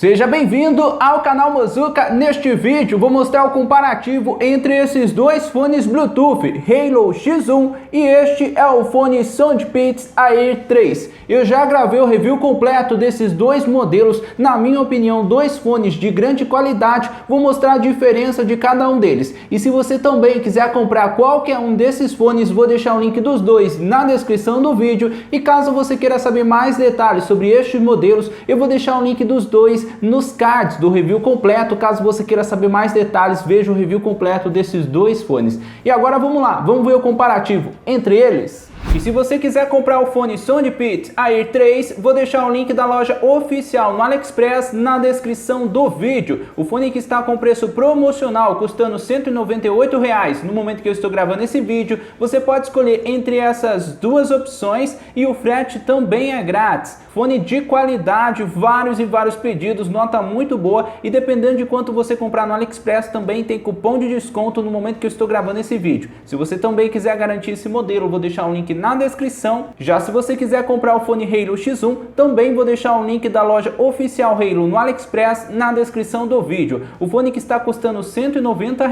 Seja bem-vindo ao canal Mozuka. Neste vídeo vou mostrar o comparativo entre esses dois fones Bluetooth, Halo X1 e este é o fone Soundpeats Air 3. Eu já gravei o review completo desses dois modelos, na minha opinião, dois fones de grande qualidade. Vou mostrar a diferença de cada um deles. E se você também quiser comprar qualquer um desses fones, vou deixar o link dos dois na descrição do vídeo. E caso você queira saber mais detalhes sobre estes modelos, eu vou deixar o link dos dois nos cards do review completo. Caso você queira saber mais detalhes, veja o review completo desses dois fones. E agora vamos lá, vamos ver o comparativo entre eles. E se você quiser comprar o fone Soundpeats Air 3, vou deixar o link da loja oficial no AliExpress na descrição do vídeo. O fone que está com preço promocional, custando R$ 198 no momento que eu estou gravando esse vídeo. Você pode escolher entre essas duas opções e o frete também é grátis. Fone de qualidade, vários e vários pedidos, nota muito boa, e dependendo de quanto você comprar no AliExpress também tem cupom de desconto no momento que eu estou gravando esse vídeo. Se você também quiser garantir esse modelo, eu vou deixar o link na descrição. Já se você quiser comprar o fone Halo X1, também vou deixar o link da loja oficial Halo no AliExpress na descrição do vídeo. O fone que está custando R$ 190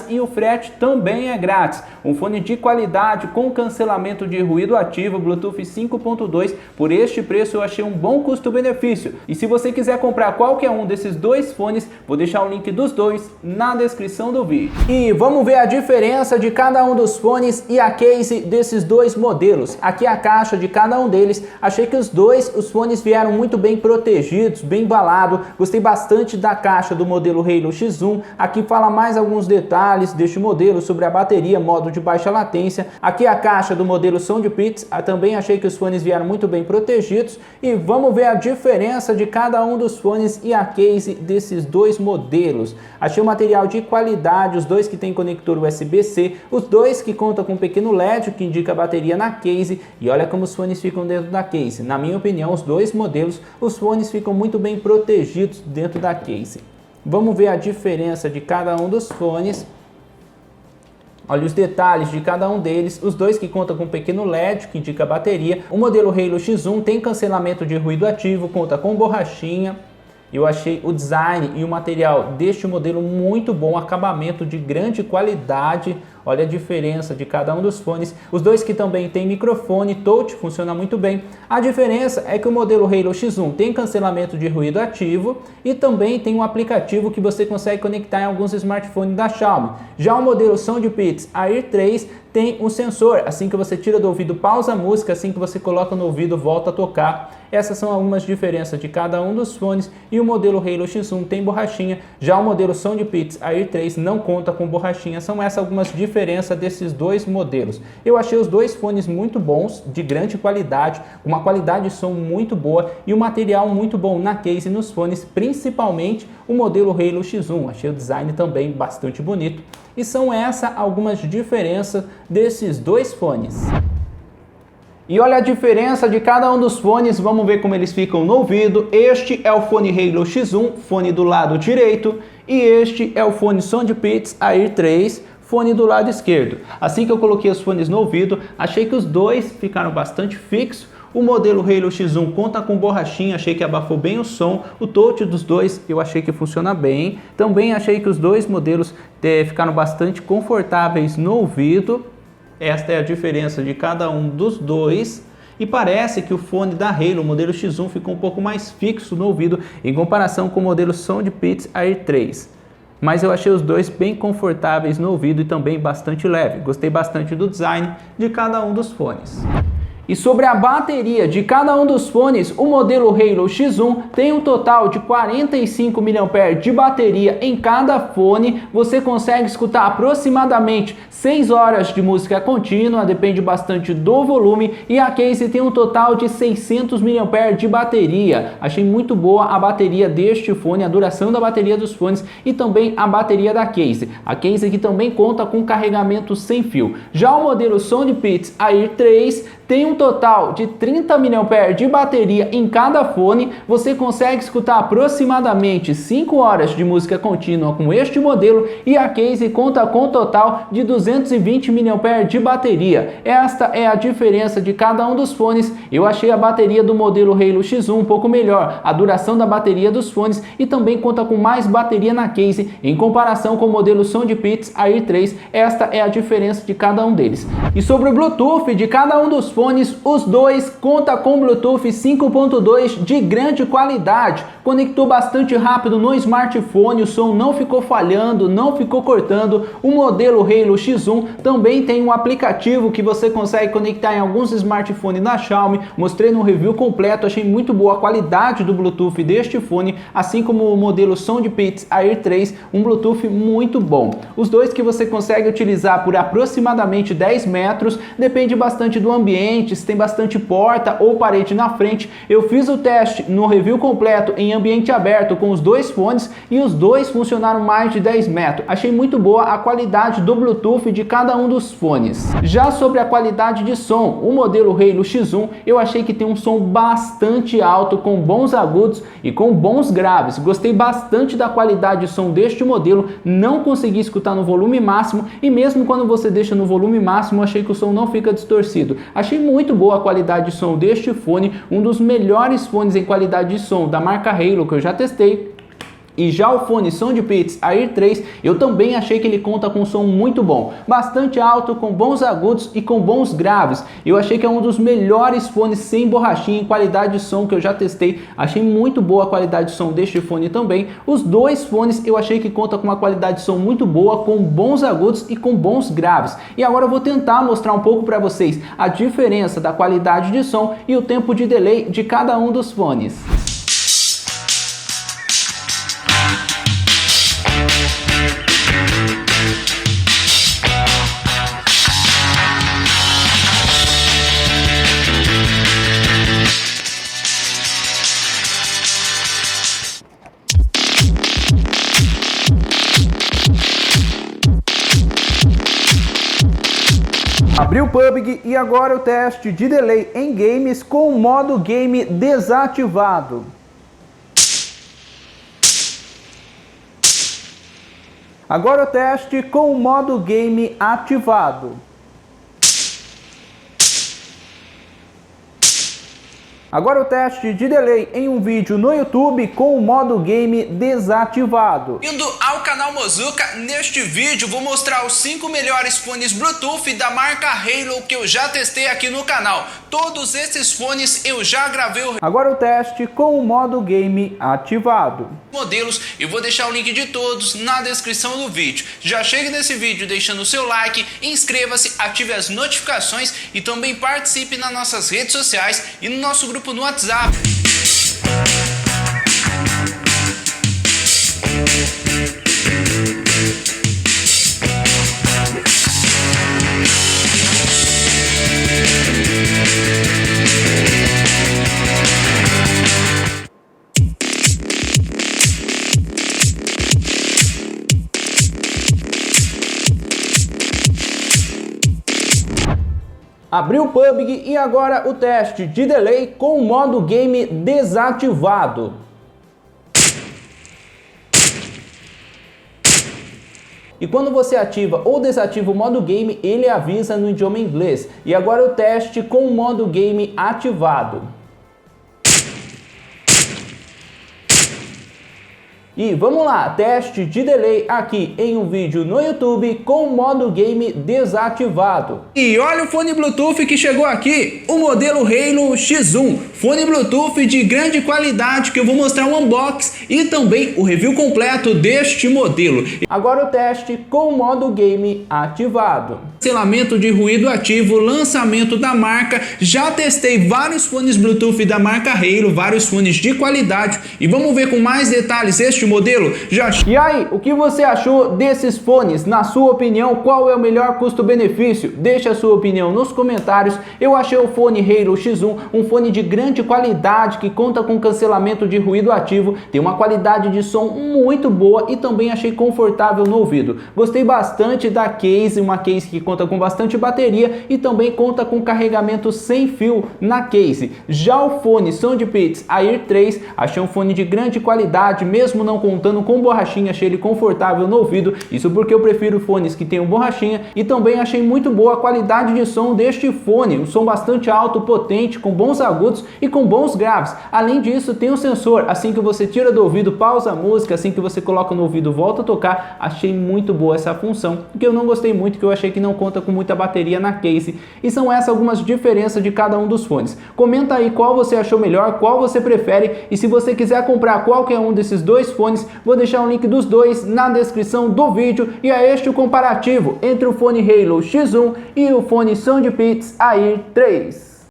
e o frete também é grátis. Um fone de qualidade com cancelamento de ruído ativo, Bluetooth 5.2, por este preço eu achei um bom custo-benefício. E se você quiser comprar qualquer um desses dois fones, vou deixar o link dos dois na descrição do vídeo. E vamos ver a diferença de cada um dos fones e a case desses dois modelos. Aqui a caixa de cada um deles. Achei que os fones vieram muito bem protegidos, bem embalado. Gostei bastante da caixa do modelo Halo X1. Aqui fala mais alguns detalhes deste modelo sobre a bateria, modo de baixa latência. Aqui a caixa do modelo Soundpeats. Também achei que os fones vieram muito bem protegidos. E vamos ver a diferença de cada um dos fones e a case desses dois modelos. Achei o material de qualidade, os dois que tem conector USB-C, os dois que contam com um pequeno LED que indica a bateria na case, e olha como os fones ficam dentro da case. Na minha opinião, os dois modelos, os fones ficam muito bem protegidos dentro da case. Vamos ver a diferença de cada um dos fones. Olha os detalhes de cada um deles, os dois que contam com um pequeno LED que indica a bateria. O modelo Halo X1 tem cancelamento de ruído ativo, conta com borrachinha. Eu achei o design e o material deste modelo muito bom, acabamento de grande qualidade. Olha a diferença de cada um dos fones. Os dois que também tem microfone, touch, funciona muito bem. A diferença é que o modelo Halo X1 tem cancelamento de ruído ativo e também tem um aplicativo que você consegue conectar em alguns smartphones da Xiaomi. Já o modelo Soundpeats Air 3 tem um sensor, assim que você tira do ouvido pausa a música, assim que você coloca no ouvido volta a tocar. Essas são algumas diferenças de cada um dos fones e o modelo Halo X1 tem borrachinha, já o modelo Soundpeats Air 3 não conta com borrachinha. São essas algumas diferenças desses dois modelos. Eu achei os dois fones muito bons, de grande qualidade, uma qualidade de som muito boa e um material muito bom na case e nos fones, principalmente o modelo Halo X1. Achei o design também bastante bonito. E são essas algumas diferenças desses dois fones. E olha a diferença de cada um dos fones, vamos ver como eles ficam no ouvido. Este é o fone Halo X1, fone do lado direito, e este é o fone Soundpeats Air 3, fone do lado esquerdo. Assim que eu coloquei os fones no ouvido, achei que os dois ficaram bastante fixos. O modelo Halo X1 conta com borrachinha, achei que abafou bem o som. O touch dos dois eu achei que funciona bem. Também achei que os dois modelos ficaram bastante confortáveis no ouvido. Esta é a diferença de cada um dos dois. E parece que o fone da Halo, o modelo X1, ficou um pouco mais fixo no ouvido em comparação com o modelo Soundpeats Air 3. Mas eu achei os dois bem confortáveis no ouvido e também bastante leve. Gostei bastante do design de cada um dos fones. E sobre a bateria de cada um dos fones, o modelo Halo X1 tem um total de 45 mAh de bateria em cada fone. Você consegue escutar aproximadamente 6 horas de música contínua, depende bastante do volume, e a case tem um total de 600 mAh de bateria. Achei muito boa a bateria deste fone, a duração da bateria dos fones e também a bateria da case. A case que também conta com carregamento sem fio. Já o modelo Soundpeats Air 3 tem um total de 30 mAh de bateria em cada fone, você consegue escutar aproximadamente 5 horas de música contínua com este modelo e a case conta com um total de 220 mAh de bateria. Esta é a diferença de cada um dos fones. Eu achei a bateria do modelo Halo X1 um pouco melhor, a duração da bateria dos fones, e também conta com mais bateria na case em comparação com o modelo Soundpeats Air 3. Esta é a diferença de cada um deles. E sobre o Bluetooth de cada um dos fones, os dois conta com Bluetooth 5.2 de grande qualidade, conectou bastante rápido no smartphone, o som não ficou falhando, não ficou cortando. O modelo Halo X1 também tem um aplicativo que você consegue conectar em alguns smartphones da Xiaomi, mostrei no review completo, achei muito boa a qualidade do Bluetooth deste fone, assim como o modelo Soundpeats Air 3, um Bluetooth muito bom. Os dois que você consegue utilizar por aproximadamente 10 metros, depende bastante do ambiente, se tem bastante porta ou parede na frente. Eu fiz o teste no review completo em ambiente aberto com os dois fones e os dois funcionaram mais de 10 metros. Achei muito boa a qualidade do Bluetooth de cada um dos fones. Já sobre a qualidade de som, o modelo Halo X1 eu achei que tem um som bastante alto, com bons agudos e com bons graves. Gostei bastante da qualidade de som deste modelo, não consegui escutar no volume máximo e mesmo quando você deixa no volume máximo, achei que o som não fica distorcido. Achei muito boa a qualidade de som deste fone, um dos melhores fones em qualidade de som da marca Halo que eu já testei. E já o fone Soundpeats Air 3, eu também achei que ele conta com um som muito bom, bastante alto, com bons agudos e com bons graves. Eu achei que é um dos melhores fones sem borrachinha em qualidade de som que eu já testei. Achei muito boa a qualidade de som deste fone também. Os dois fones eu achei que conta com uma qualidade de som muito boa, com bons agudos e com bons graves. E agora eu vou tentar mostrar um pouco para vocês a diferença da qualidade de som e o tempo de delay de cada um dos fones. Abriu o PUBG e agora o teste de delay em games com o modo game desativado. Agora o teste com o modo game ativado. Agora o teste de delay em um vídeo no YouTube com o modo game desativado. Indo ao canal Mozuka, neste vídeo vou mostrar os 5 melhores fones Bluetooth da marca Halo que eu já testei aqui no canal. Todos esses fones eu já gravei. Agora o teste com o modo game ativado. Modelos, eu vou deixar o link de todos na descrição do vídeo. Já chegue nesse vídeo deixando o seu like, inscreva-se, ative as notificações e também participe nas nossas redes sociais e no nosso grupo no WhatsApp. Abriu o PUBG e agora o teste de delay com o modo game desativado. E quando você ativa ou desativa o modo game, ele avisa no idioma inglês. E agora o teste com o modo game ativado. E vamos lá, teste de delay aqui em um vídeo no YouTube com o modo game desativado. E olha o fone Bluetooth que chegou aqui, o modelo Halo X1. Fone Bluetooth de grande qualidade que eu vou mostrar um unboxing e também o review completo deste modelo. Agora o teste com o modo game ativado. Cancelamento de ruído ativo, lançamento da marca. Já testei vários fones Bluetooth da marca Halo, vários fones de qualidade. E vamos ver com mais detalhes este este modelo. E aí, o que você achou desses fones? Na sua opinião, qual é o melhor custo-benefício? Deixe a sua opinião nos comentários. Eu achei o fone Halo X1 um fone de grande qualidade que conta com cancelamento de ruído ativo, tem uma qualidade de som muito boa e também achei confortável no ouvido. Gostei bastante da case, uma case que conta com bastante bateria e também conta com carregamento sem fio na case. Já o fone SoundBeats Air 3, achei um fone de grande qualidade, mesmo não contando com borrachinha, achei ele confortável no ouvido, isso porque eu prefiro fones que tenham borrachinha, e também achei muito boa a qualidade de som deste fone, um som bastante alto, potente, com bons agudos e com bons graves. Além disso, tem um sensor, assim que você tira do ouvido, pausa a música, assim que você coloca no ouvido, volta a tocar. Achei muito boa essa função, que eu não gostei muito, que eu achei que não conta com muita bateria na case. E são essas algumas diferenças de cada um dos fones. Comenta aí qual você achou melhor, qual você prefere, e se você quiser comprar qualquer um desses dois fones, vou deixar o link dos dois na descrição do vídeo. E é este o comparativo entre o fone Halo X1 e o fone SoundBeats Air 3.